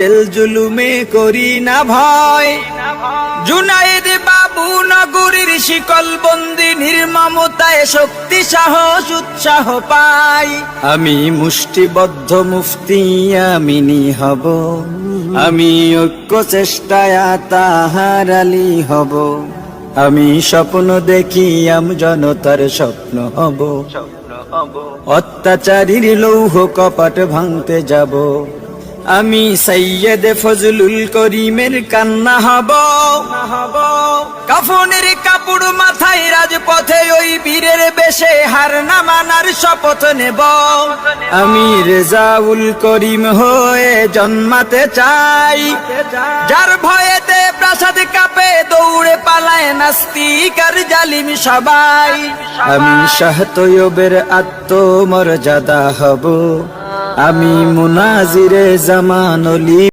জুলুমে করি না ভয়, জুনায়েদ বাবু নগরীর শিকল বন্দি, নির্মমতায় শক্তি সাহস উৎসাহ পাই। আমি মুষ্টিবদ্ধ মুফতি আমিনি হব, আমি ঐক্য চেষ্টায় তাহার আলী হব। আমি স্বপ্ন দেখি জনতার স্বপ্ন হব, অত্যাচারীর লৌহ কপাট ভাঙতে যাব। আমি সৈয়দ ফজলুল করিমের কান্না হব, কাফনের কাপড় মাথায় রাজপথে ওই বীরের বেশে হার না মানার শপথ নেব। আমি রেজাউল করিম হয়ে জন্মাতে চাই, যার ভয়েতে প্রাসাদ কাঁপে দৌড়ে পালায় নাস্তিক আর জালিম সবাই। আমি শাহ তৈয়বের আত্মমর্যাদা হব, আমি মুনাজিরে জামান অলি।